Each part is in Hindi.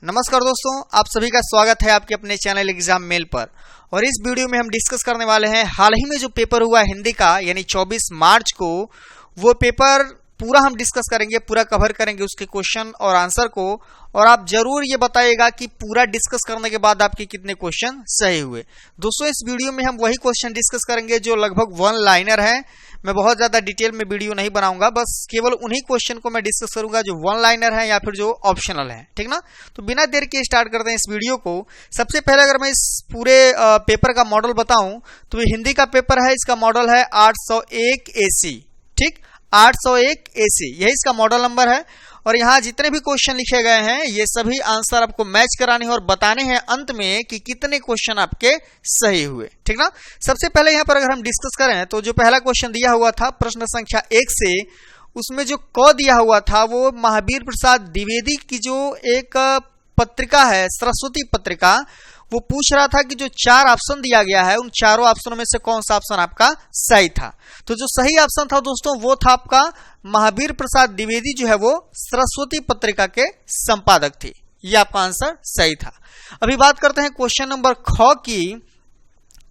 नमस्कार दोस्तों, आप सभी का स्वागत है आपके अपने चैनल एग्जाम मेल पर। और इस वीडियो में हम डिस्कस करने वाले हैं हाल ही में जो पेपर हुआ हिंदी का, यानी 24 मार्च को। वो पेपर पूरा हम डिस्कस करेंगे, पूरा कवर करेंगे उसके क्वेश्चन और आंसर को। और आप जरूर ये बताइएगा कि पूरा डिस्कस करने के बाद आपके कितने क्वेश्चन सही हुए। दोस्तों, इस वीडियो में हम वही क्वेश्चन डिस्कस करेंगे जो लगभग वन लाइनर है। मैं बहुत ज्यादा डिटेल में वीडियो नहीं बनाऊंगा, बस केवल उन्हीं क्वेश्चन को मैं डिस्कस करूंगा जो वन लाइनर है या फिर जो ऑप्शनल है, ठीक ना। तो बिना देर के स्टार्ट करते हैं इस वीडियो को। सबसे पहले अगर मैं इस पूरे पेपर का मॉडल बताऊं तो ये हिंदी का पेपर है। इसका मॉडल है 801 AC, ठीक, 801 AC यही इसका मॉडल नंबर है। और यहाँ जितने भी क्वेश्चन लिखे गए हैं ये सभी आंसर आपको मैच कराने हैं और बताने हैं अंत में कि कितने क्वेश्चन आपके सही हुए, ठीक ना। सबसे पहले यहाँ पर अगर हम डिस्कस करें तो जो पहला क्वेश्चन दिया हुआ था प्रश्न संख्या 1 से, उसमें जो क दिया हुआ था वो महावीर प्रसाद द्विवेदी की जो एक पत्रिका है, सरस्वती पत्रिका, वो पूछ रहा था कि जो 4 ऑप्शन दिया गया है उन चारों ऑप्शनों में से कौन सा ऑप्शन आपका सही था। तो जो सही ऑप्शन था दोस्तों वो था आपका महावीर प्रसाद द्विवेदी, जो है वो सरस्वती पत्रिका के संपादक थे। ये आपका आंसर सही था। अभी बात करते हैं क्वेश्चन नंबर ख की।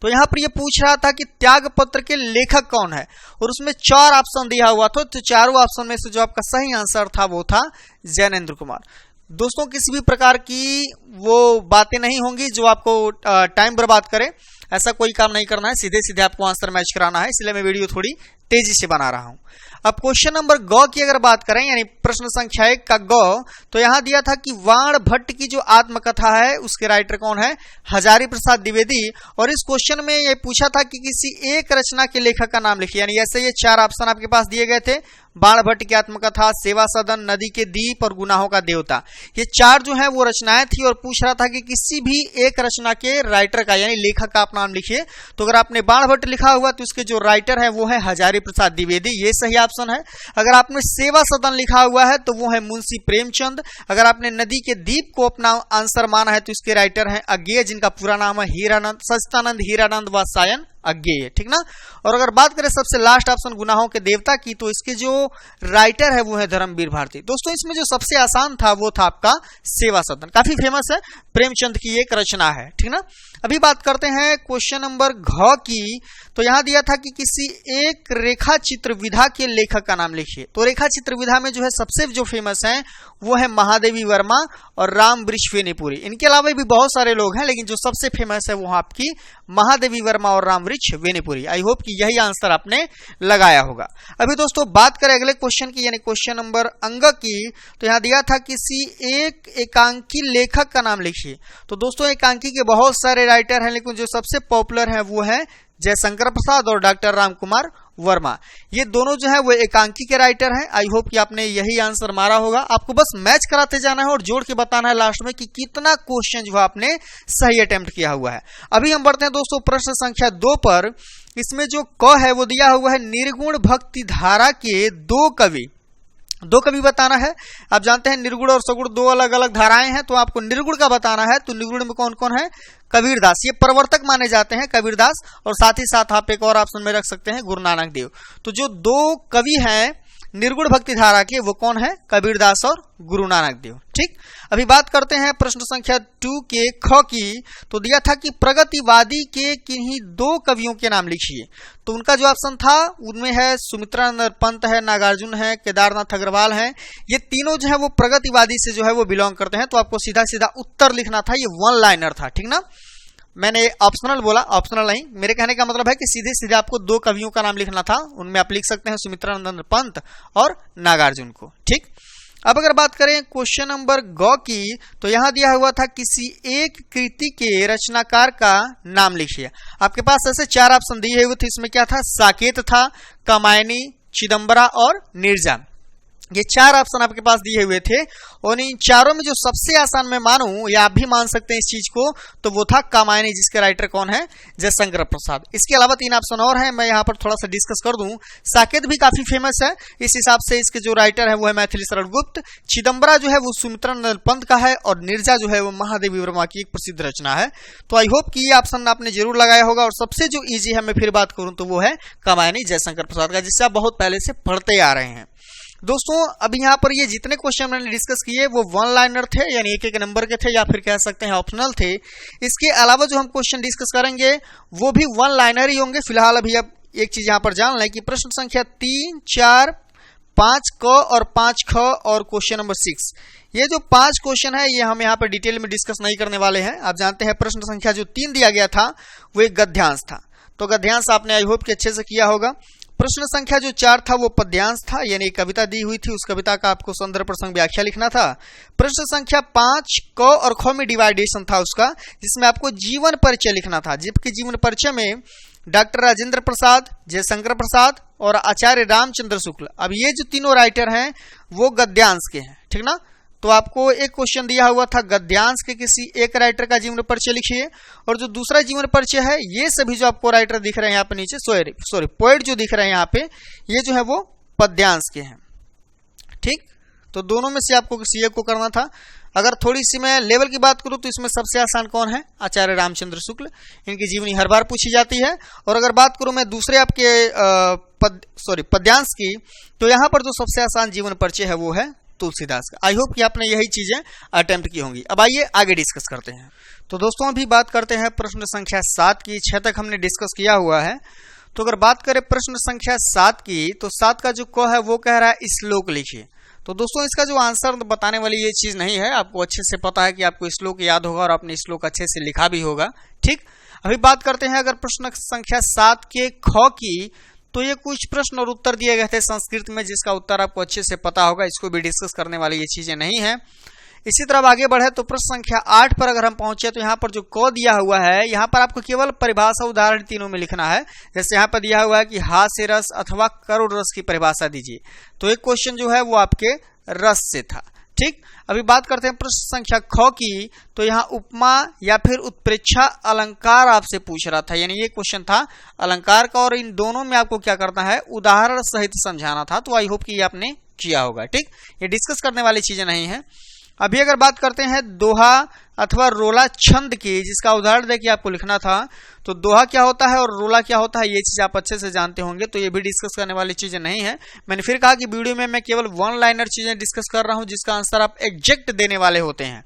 तो यहां पर ये पूछ रहा था कि त्याग पत्र के लेखक कौन है, और उसमें 4 ऑप्शन दिया हुआ था। तो चारों ऑप्शन में से जो आपका सही आंसर था वो था जैनेन्द्र कुमार। दोस्तों, किसी भी प्रकार की वो बातें नहीं होंगी जो आपको टाइम बर्बाद करे, ऐसा कोई काम नहीं करना है। सीधे सीधे आपको आंसर मैच कराना है, इसलिए मैं वीडियो थोड़ी तेजी से बना रहा हूं। अब क्वेश्चन नंबर ग की अगर बात करें, यानी प्रश्न संख्या 1 का ग, तो यहां दिया था कि वाण भट्ट की जो आत्मकथा है उसके राइटर कौन है, हजारी प्रसाद द्विवेदी। और इस क्वेश्चन में ये पूछा था कि किसी एक रचना के लेखक का नाम लिखिए। यानी ऐसे ये 4 ऑप्शन आपके पास दिए गए थे, बाण भट्ट की आत्मकथा, सेवा सदन, नदी के दीप और गुनाहों का देवता। ये 4 जो है वो रचनाएं थी और पूछ रहा था कि किसी भी एक रचना के राइटर का यानी लेखक का आप नाम लिखिए। तो अगर आपने बाण भट्ट लिखा हुआ तो उसके जो राइटर है वो है हजारी प्रसाद द्विवेदी, ये सही ऑप्शन है। अगर आपने सेवा सदन लिखा हुआ है तो वो है मुंशी प्रेमचंद। अगर आपने नदी के दीप को अपना आंसर माना है तो इसके राइटर हैं अज्ञेय, जिनका पूरा नाम है हीरानंद, सच्चिदानंद हीरानंद व सायन अज्ञेय, ठीक ना। और अगर बात करें सबसे लास्ट ऑप्शन गुनाहों के देवता की, तो इसके जो राइटर है वो है धर्मवीर भारती। दोस्तों, इसमें जो सबसे आसान था वो था आपका सेवा सदन, काफी फेमस है, प्रेमचंद की एक रचना है, ठीक ना। अभी बात करते हैं क्वेश्चन नंबर घ की। तो यहां दिया था कि किसी एक रेखा चित्र विधा के लेखक का नाम लिखिए। तो रेखा चित्र विधा में जो है सबसे जो फेमस है वो है महादेवी वर्मा और राम वृक्ष वेनीपुरी। इनके अलावा भी बहुत सारे लोग हैं, लेकिन जो सबसे फेमस है वो आपकी महादेवी वर्मा और राम वृक्ष वेनीपुरी। आई होप कि यही आंसर आपने लगाया होगा। अभी दोस्तों बात करें अगले क्वेश्चन की, यानी क्वेश्चन नंबर अंग की। तो यहां दिया था किसी एक एकांकी लेखक का नाम लिखिए। तो दोस्तों, एकांकी के बहुत सारे राइटर हैं, लेकिन जो सबसे पॉपुलर है वो है जयशंकर प्रसाद और डॉक्टर राम कुमार वर्मा। ये दोनों जो है वो एकांकी के राइटर हैं। आई होप कि आपने यही आंसर मारा होगा। आपको बस मैच कराते जाना है और जोड़ के बताना है लास्ट में कि कितना क्वेश्चन जो है आपने सही अटेम्प्ट किया हुआ है। अभी हम बढ़ते हैं दोस्तों प्रश्न संख्या 2 पर। इसमें जो क है वो दिया हुआ है निर्गुण भक्ति धारा के 2 कवि बताना है। आप जानते हैं निर्गुण और सगुण 2 अलग अलग धाराएं हैं, तो आपको निर्गुण का बताना है। तो निर्गुण में कौन कौन है, कबीरदास, ये प्रवर्तक माने जाते हैं कबीरदास, और साथ ही साथ आप एक और ऑप्शन में रख सकते हैं गुरु नानक देव। तो जो 2 कवि हैं निर्गुण भक्ति धारा के वो कौन है, कबीरदास और गुरु नानक देव, ठीक। अभी बात करते हैं प्रश्न संख्या 2 के ख की। तो दिया था कि प्रगतिवादी के किन्हीं 2 कवियों के नाम लिखिए। तो उनका जो ऑप्शन था उनमें है सुमित्रानंद पंत है, नागार्जुन है, केदारनाथ अग्रवाल है। ये तीनों जो है वो प्रगतिवादी से जो है वो बिलोंग करते हैं। तो आपको सीधा सीधा उत्तर लिखना था, ये वन लाइनर था, ठीक ना। मैंने ऑप्शनल बोला, ऑप्शनल नहीं, मेरे कहने का मतलब है कि सीधे सीधे आपको 2 कवियों का नाम लिखना था। उनमें आप लिख सकते हैं सुमित्रानंद पंत और नागार्जुन को, ठीक। अब अगर बात करें क्वेश्चन नंबर ग की, तो यहां दिया हुआ था किसी एक कृति के रचनाकार का नाम लिखिए। आपके पास ऐसे 4 ऑप्शन दिए हुए थे। इसमें क्या था, साकेत था, कामायनी, चिदंबरा और नीरजा। ये 4 ऑप्शन आपके पास दिए हुए थे, और इन चारों में जो सबसे आसान मैं मानूं या आप भी मान सकते हैं इस चीज को, तो वो था कामायनी, जिसके राइटर कौन है, जयशंकर प्रसाद। इसके अलावा 3 ऑप्शन और हैं, मैं यहाँ पर थोड़ा सा डिस्कस कर दूं। साकेत भी काफी फेमस है, इस हिसाब से इसके जो राइटर है वो है मैथिली शरण गुप्त। चिदंबरा जो है वो सुमित्रानंद पंत का है, और नीरजा जो है वो महादेवी वर्मा की एक प्रसिद्ध रचना है। तो आई होप कि ये ऑप्शन आपने जरूर लगाया होगा। और सबसे जो ईजी है मैं फिर बात करूं तो वो है कामायनी जयशंकर प्रसाद का, जिससे आप बहुत पहले से पढ़ते आ रहे हैं। दोस्तों अभी यहाँ पर ये जितने क्वेश्चन मैंने डिस्कस किए वो वन लाइनर थे, यानी एक एक नंबर के थे, या फिर कह सकते हैं ऑप्शनल थे। इसके अलावा जो हम क्वेश्चन डिस्कस करेंगे वो भी वन लाइनर ही होंगे। फिलहाल अभी अब एक चीज यहाँ पर जान लें कि प्रश्न संख्या 3, 4, 5 क और 5 ख और क्वेश्चन नंबर 6, ये जो 5 क्वेश्चन है ये हम यहाँ पर डिटेल में डिस्कस नहीं करने वाले हैं। आप जानते हैं प्रश्न संख्या जो 3 दिया गया था वो एक गद्यांश था, तो गद्यांश आपने आई होप कि अच्छे से किया होगा। प्रश्न संख्या जो 4 था वो पद्यांश था, यानी कविता दी हुई थी, उस कविता का आपको संदर्भ प्रसंग व्याख्या लिखना था। प्रश्न संख्या 5 क और ख में डिवाइडेशन था उसका, जिसमें आपको जीवन परिचय लिखना था, जबकि जीवन परिचय में डॉक्टर राजेंद्र प्रसाद, जयशंकर प्रसाद और आचार्य रामचंद्र शुक्ल, अब ये जो तीनों राइटर हैं वो गद्यांश के हैं, ठीक ना। तो आपको एक क्वेश्चन दिया हुआ था गद्यांश के किसी एक राइटर का जीवन परिचय लिखिए, और जो दूसरा जीवन परिचय है ये सभी जो आपको राइटर दिख रहे हैं यहाँ पे नीचे, सॉरी पोएट जो दिख रहे हैं यहाँ पे, ये जो है वो पद्यांश के हैं, ठीक। तो दोनों में से आपको किसी एक को करना था। अगर थोड़ी सी मैं लेवल की बात करूं तो इसमें सबसे आसान कौन है, आचार्य रामचंद्र शुक्ल, इनकी जीवनी हर बार पूछी जाती है। और अगर बात करूं मैं दूसरे आपके पद्यांश की, तो यहाँ पर जो सबसे आसान जीवन परिचय है वो है तुलसीदास का। आई होप कि आपने यही चीजें अटेम्प्ट की होंगी। अब आइए आगे डिस्कस करते हैं। तो दोस्तों अभी बात करते हैं प्रश्न संख्या 7 की। 6 तक हमने डिस्कस किया हुआ है। तो अगर बात करें प्रश्न संख्या 7 की, तो 7 का जो क है वो कह रहा है श्लोक लिखिए। तो दोस्तों इसका जो आंसर बताने वाली ये चीज नहीं है, आपको अच्छे से पता है कि आपको श्लोक याद होगा और आपने श्लोक अच्छे से लिखा भी होगा, ठीक। अभी बात करते हैं अगर प्रश्न संख्या 7 के ख की, तो ये कुछ प्रश्न और उत्तर दिए गए थे संस्कृत में, जिसका उत्तर आपको अच्छे से पता होगा, इसको भी डिस्कस करने वाली ये चीजें नहीं है। इसी तरह आगे बढ़े तो प्रश्न संख्या 8 पर अगर हम पहुंचे, तो यहाँ पर जो क दिया हुआ है, यहाँ पर आपको केवल परिभाषा उदाहरण तीनों में लिखना है। जैसे यहाँ पर दिया हुआ है कि हास्य रस अथवा करुण रस की परिभाषा दीजिए, तो एक क्वेश्चन जो है वो आपके रस से था, ठीक। अभी बात करते हैं प्रश्न संख्या ख की, तो यहाँ उपमा या फिर उत्प्रेक्षा अलंकार आपसे पूछ रहा था, यानी ये क्वेश्चन था अलंकार का, और इन दोनों में आपको क्या करना है, उदाहरण सहित समझाना था। तो आई होप कि ये आपने किया होगा, ठीक। ये डिस्कस करने वाली चीजें नहीं है। अभी अगर बात करते हैं दोहा अथवा रोला छंद की, जिसका उदाहरण देखिए आपको लिखना था, तो दोहा क्या होता है और रोला क्या होता है ये चीज आप अच्छे से जानते होंगे, तो ये भी डिस्कस करने वाली चीजें नहीं है। मैंने फिर कहा कि वीडियो में मैं केवल वन लाइनर चीजें डिस्कस कर रहा हूं, जिसका आंसर आप एग्जैक्ट देने वाले होते हैं।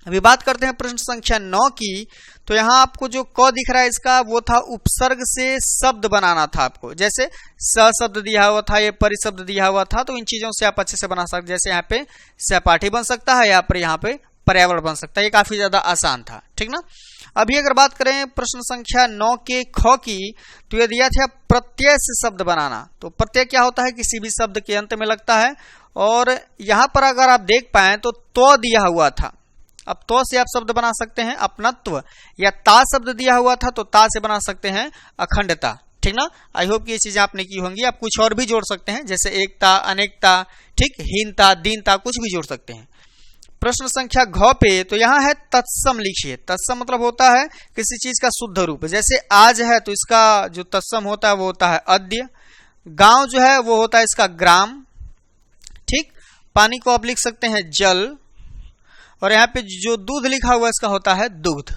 अभी बात करते हैं प्रश्न संख्या 9 की, तो यहाँ आपको जो क दिख रहा है इसका वो था उपसर्ग से शब्द बनाना था आपको। जैसे स शब्द दिया हुआ था, ये परिशब्द दिया हुआ था, तो इन चीजों से आप अच्छे से बना सकते। जैसे यहाँ पे सहपाठी बन सकता है, यहाँ पे पर्यावरण बन सकता है, ये काफी ज्यादा आसान था, ठीक ना। अभी अगर बात करें प्रश्न संख्या 9 के ख की, तो ये दिया था प्रत्यय से शब्द बनाना। तो प्रत्यय क्या होता है, किसी भी शब्द के अंत में लगता है, और यहाँ पर अगर आप देख पाए तो दिया हुआ था। अब तो से आप शब्द बना सकते हैं अपनत्व, या ता शब्द दिया हुआ था तो ता से बना सकते हैं अखंडता, ठीक ना। आई होप कि ये चीजें आपने की होंगी। आप कुछ और भी जोड़ सकते हैं, जैसे एकता, अनेकता, ठीक, हीनता, दीनता, कुछ भी जोड़ सकते हैं। प्रश्न संख्या घ पे, तो यहाँ है तत्सम लिखिए। तत्सम मतलब होता है किसी चीज का शुद्ध रूप। जैसे आज है तो इसका जो तत्सम होता है वो होता है अद्य। गांव जो है वो होता है इसका ग्राम, ठीक। पानी को आप लिख सकते हैं जल, और यहाँ पे जो दूध लिखा हुआ है इसका होता है दुग्ध,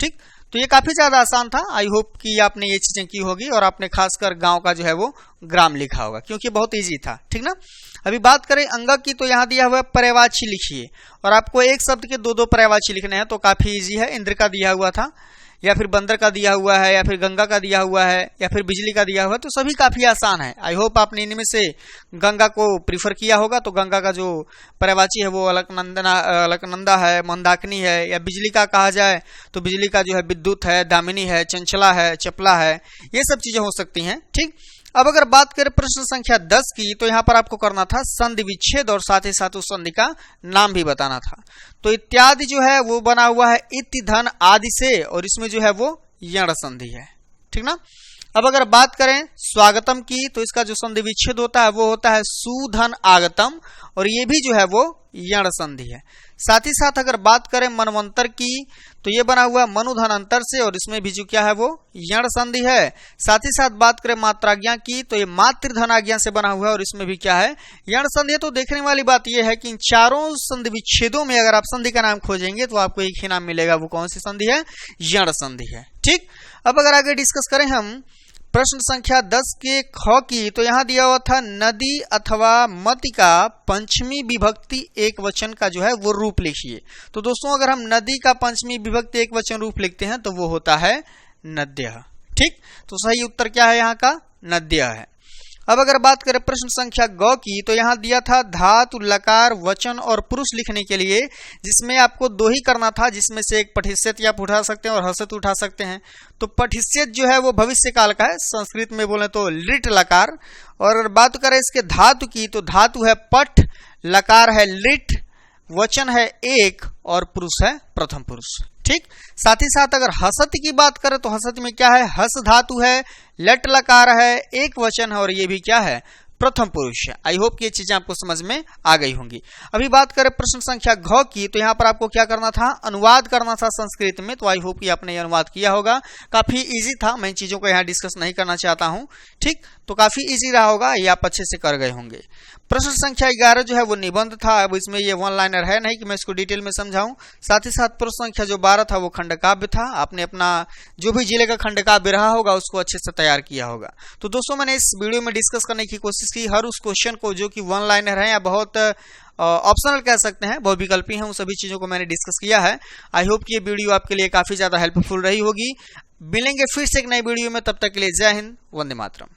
ठीक। तो ये काफी ज्यादा आसान था। आई होप कि आपने ये चीजें की होगी, और आपने खासकर गांव का जो है वो ग्राम लिखा होगा, क्योंकि बहुत इजी था, ठीक ना। अभी बात करें अंग की, तो यहाँ दिया हुआ है पर्यायवाची लिखिए, और आपको एक शब्द के दो पर्यायवाची लिखने हैं, तो काफी इजी है। इंद्र का दिया हुआ था, या फिर बंदर का दिया हुआ है, या फिर गंगा का दिया हुआ है, या फिर बिजली का दिया हुआ है, तो सभी काफी आसान है। आई होप आपने इनमें से गंगा को प्रीफर किया होगा। तो गंगा का जो पर्यायवाची है वो अलकनंदा है, मंदाकिनी है, या बिजली का कहा जाए तो बिजली का जो है विद्युत है, दामिनी है, चंचला है, चपला है, ये सब चीजें हो सकती हैं, ठीक। अब अगर बात करें प्रश्न संख्या 10 की, तो यहाँ पर आपको करना था संधि विच्छेद, और साथ ही साथ उस संधि का नाम भी बताना था। तो इत्यादि जो है वो बना हुआ है इति धन आदि से, और इसमें जो है वो यण संधि है, ठीक ना। अब अगर बात करें स्वागतम की, तो इसका जो संधि विच्छेद होता है वो होता है सुधन आगतम, और ये भी जो है वो यण संधि है। साथ ही साथ अगर बात करें मनवंतर की, तो ये बना हुआ है मनुधन अंतर से, और इसमें भी जो क्या है वो यण संधि है। साथ ही साथ बात करें मात्राज्ञा की, तो ये मातृधन आज्ञा से बना हुआ है, और इसमें भी क्या है यण संधि है। तो देखने वाली बात ये है कि इन चारों संधि विच्छेदों में अगर आप संधि का नाम खोजेंगे तो आपको एक ही नाम मिलेगा, वो कौन सी संधि है, यण संधि है, ठीक। अब अगर आगे डिस्कस करें हम प्रश्न संख्या 10 के ख की, तो यहाँ दिया हुआ था नदी अथवा मति का पंचमी विभक्ति एक वचन का जो है वो रूप लिखिए। तो दोस्तों अगर हम नदी का पंचमी विभक्ति एक वचन रूप लिखते हैं तो वो होता है नद्यः। ठीक, तो सही उत्तर क्या है यहाँ का? नद्यः है। अब अगर बात करें प्रश्न संख्या ग की, तो यहाँ दिया था धातु, लकार, वचन और पुरुष लिखने के लिए, जिसमें आपको दो ही करना था, जिसमें से एक पठिष्यत आप उठा सकते हैं और हसत उठा सकते हैं। तो पठिष्यत जो है वो भविष्य काल का है, संस्कृत में बोले तो लिट लकार। और बात करें इसके धातु की, तो धातु है पठ, लकार है लिट, वचन है एक और पुरुष है प्रथम पुरुष। ठीक, साथ ही साथ अगर हसत की बात करें तो हसत में क्या है? हस धातु है, लट लकार है, एक वचन है और ये भी क्या है? प्रथम पुरुष है। आई होप कि ये चीजें आपको समझ में आ गई होंगी। अभी बात करें प्रश्न संख्या घ की, तो यहाँ पर आपको क्या करना था? अनुवाद करना था संस्कृत में। तो आई होप कि आपने ये अनुवाद किया होगा। काफी इजी था, मैं इन चीजों को यहाँ डिस्कस नहीं करना चाहता हूँ। ठीक, तो काफी इजी रहा होगा, ये आप अच्छे से कर गए होंगे। प्रश्न संख्या 11 जो है वो निबंध था। अब इसमें ये वन लाइनर है नहीं कि मैं इसको डिटेल में समझाऊं। साथ ही साथ प्रश्न संख्या जो 12 था वो खंडकाव्य था। आपने अपना जो भी जिले का खंडकाव्य रहा होगा उसको अच्छे से तैयार किया होगा। तो दोस्तों मैंने इस वीडियो में डिस्कस करने की कोशिश की हर उस क्वेश्चन को जो कि वन लाइनर है या बहुत ऑप्शनल कह सकते हैं, बहुविकल्पी हैं, उन सभी चीजों को मैंने डिस्कस किया है। आई होप कि ये वीडियो आपके लिए काफी ज्यादा हेल्पफुल रही होगी। मिलेंगे फिर से एक नई वीडियो में, तब तक के लिए जय हिंद, वंदे मातरम।